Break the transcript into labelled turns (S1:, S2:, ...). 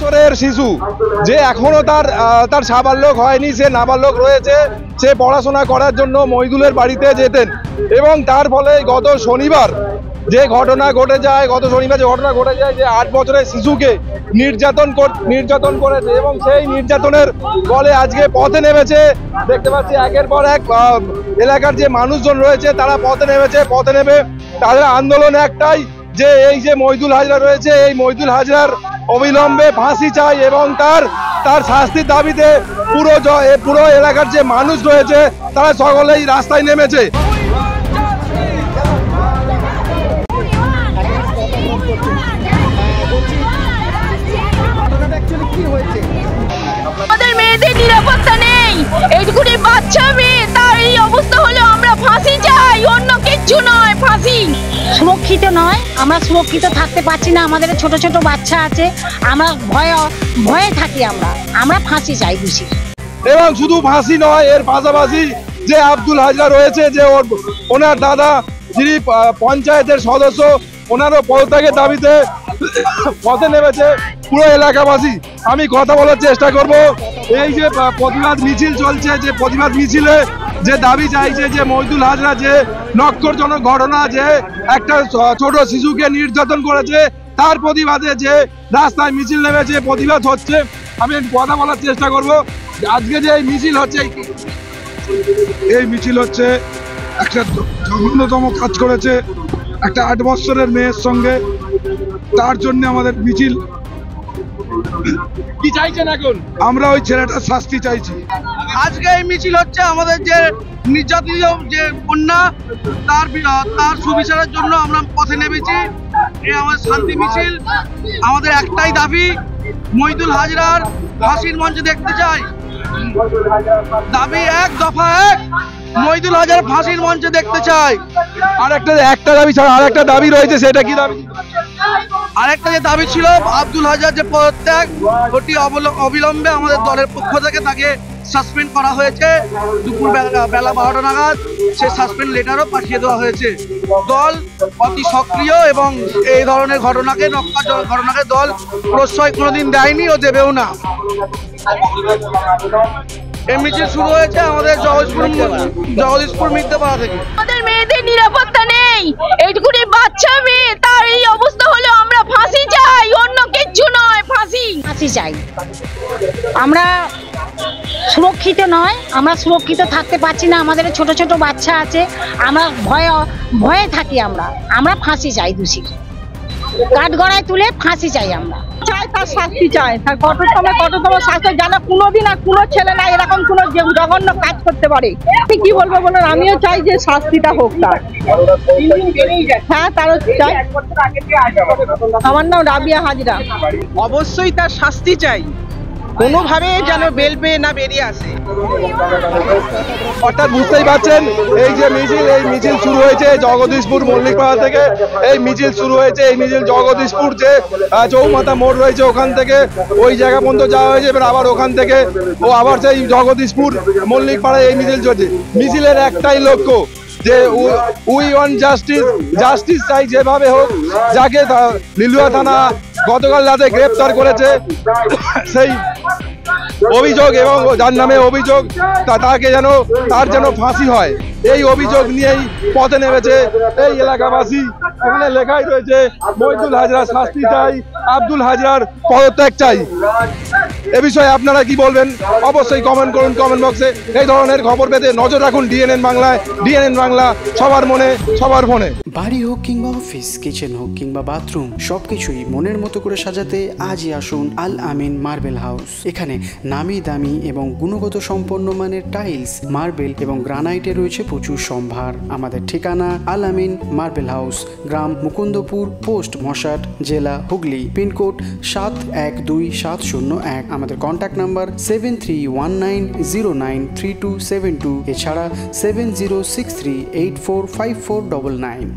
S1: বছরের শিশু যে এখনো তার সাবালক হয়নি, সে নাবালক রয়েছে, সে পড়াশোনা করার জন্য মইদুলের বাড়িতে যেতেন এবং তার ফলে গত শনিবার যে ঘটনা ঘটে যায় যে 8 বছরের শিশুকে নির্যাতন করেছে এবং সেই নির্যাতনের ফলে আজকে পথে নেমেছে। দেখতে পাচ্ছি একের পর এক এলাকার যে মানুষজন রয়েছে তারা পথে নেমে তাদের আন্দোলন একটাই যে এই যে মইদুল হাজরা রয়েছে, এই মইদুল হাজরার অবিলম্বে ফাঁসি চাই এবং তার শাস্তির দাবিতে পুরো এলাকার যে মানুষ রয়েছে তারা সকলেই রাস্তায় নেমেছে।
S2: আমাদের মেয়েদের নিরাপত্তা নেই, এইটুকুনি বাচ্চা মেয়ে, তার এই অবস্থা হলো আমরা ফাঁসি চাই, অন্য কিচ্ছু নয়, ফাঁসি।
S3: সুরক্ষিত নয়, আমরা সুরক্ষিত থাকতে পারছি না, আমাদের ছোট ছোট বাচ্চা আছে, আমরা ভয়ে থাকি, আমরা ফাঁসি চাই দোষী।
S1: এবং শুধু ফাঁসি নয়, এর পাশাপাশি যে আব্দুল হাজরা রয়েছে, যে ওনার দাদা যিনি পঞ্চায়েতের সদস্য, ওনারও পদত্যাগের দাবিতে পথে নেমেছে পুরো এলাকাবাসী। আমি কথা বলার চেষ্টা করব। এই যে প্রতিবাদ মিছিল চলছে, যে প্রতিবাদ মিছিলে যে দাবি চাইছে যে মইদুল হাজরা যে নক্করজনক ঘটনা, যে একটা ছোট শিশুকে নির্যাতন করেছে, তার প্রতিবাদে যে রাস্তায় মিছিল নেমেছে, প্রতিবাদ হচ্ছে। আমি কথা বলার চেষ্টা করব। আজকে যে এই মিছিল হচ্ছে একটা জঘন্যতম কাজ করেছে একটা 8 বছরের মেয়ের সঙ্গে, তার জন্য আমাদের মিছিল। কি চাইছেন এখন? আমরা ওই ছেলেটার শাস্তি চাইছি।
S4: আজকে এই মিছিল হচ্ছে আমাদের যে নির্যাতিত যে কন্যা, তার সুবিচারের জন্য আমরা পথে নেমেছি। এই আমাদের শান্তি মিছিল। আমাদের একটাই দাবি, মইদুল হাজরার ফাঁসির মঞ্চে দেখতে চাই। দাবি এক, দফা এক, মইদুল হাজরার ফাঁসির মঞ্চে দেখতে চাই।
S1: আর একটা দাবি ছাড়া আরেকটা দাবি রয়েছে, সেটা কি দাবি?
S4: আরেকটা যে দাবি ছিল আব্দুল হাজরার যে পদত্যাগ, ওটি অবিলম্বে আমাদের দলের পক্ষ থেকে তাকে সাসপেন্ড করা হয়েছে। দুপুর বেলা 12টা নাগাদ সে সাসপেন্ড লেটারও পাঠিয়ে দেওয়া হয়েছে। দল অতি সক্রিয় এবং এই ধরনের ঘটনাকে দল প্রশ্রয় কোনোদিন দেয়নি ও দেবেও না। এই মিছিল শুরু হয়েছে আমাদের জগদীশপুর মির্জাপাড়া থেকে।
S2: আমাদের মেয়েদের নিরাপত্তা নেই, এইটুকুনি বাচ্চা মেয়ে, তার এই অবস্থা হলো আমরা ফাঁসি চাই, অন্য কিচ্ছু নয়, ফাঁসি
S3: চাই। আমরা সুরক্ষিত নয়, আমরা সুরক্ষিত থাকতে পারছি না, আমাদের ছোট ছোট বাচ্চা আছে, আমরা ভয়ে থাকি, আমরা ফাঁসি চাই দোষী। কাঠগড়ায় তুলে ফাঁসি চাই, আমরা
S5: চাই তার শাস্তি চাই, তার কঠোরতম শাস্তি, যেন কোনোদিন আর কোনো ছেলে না এরকম কোনো জঘন্য কাজ করতে পারে। কি বলবো বলুন, আমিও চাই যে শাস্তিটা হোক তার। হ্যাঁ, তারও চাই। আমার নাম রাবিয়া হাজরা।
S6: অবশ্যই তার শাস্তি চাই, কোনোভাবে যেন বেল পেয়ে না বেরিয়ে আসে।
S1: অর্থাৎ বুঝতেই পারছেন, এই যে মিছিল শুরু হয়েছে জগদীশপুর মল্লিকপাড়া থেকে। এই মিছিল শুরু হয়েছে, এই মিছিল জগদীশপুর যে চৌমাথা মোড় রয়েছে ওখান থেকে ওই জায়গা পর্যন্ত যাওয়া হয়েছে, এবার আবার ওখান থেকে আবার সেই জগদীশপুর মল্লিকপাড়ায় এই মিছিল চলছে। মিছিলের একটাই লক্ষ্য যে উই ওয়ান্ট জাস্টিস চাই, যেভাবে হোক। যাকে লিলুয়া থানা গতকাল রাতে গ্রেপ্তার করেছে, সেই অভিযোগ এবং যার নামে অভিযোগ তার যেন ফাঁসি হয়, এই অভিযোগ নিয়েই পথে নেমেছে এই এলাকাবাসী। এখানে লেখাই রয়েছে মইদুল হাজরা শাস্তি চাই, আব্দুল হাজরার পদত্যাগ চাই। এ বিষয়ে আপনারা কি বলবেন অবশ্যই কমেন্ট করুন কমেন্ট বক্সে। এই ধরনের খবর পেতে নজর রাখুন ডিএনএন বাংলায়। ডিএনএন বাংলা, সবার মনে সবার ফোনে।
S7: বাড়ি হোক কিংবা অফিস, কিচেন হোক কিংবা বাথরুম, সবকিছুই মনের মতো করে সাজাতে আজই আসুন আল আমিন মার্বেল হাউস। এখানে নামি দামি এবং গুণগত সম্পন্ন মানের টাইলস, মার্বেল এবং গ্রানাইটে রয়েছে প্রচুর সম্ভার। আমাদের ঠিকানা আল আমিন মার্বেল হাউস, গ্রাম মুকুন্দপুর, পোস্ট মশাট, জেলা হুগলি, পিনকোড 712701। আমাদের কন্ট্যাক্ট নাম্বার 7319093272, এছাড়া 7063845499।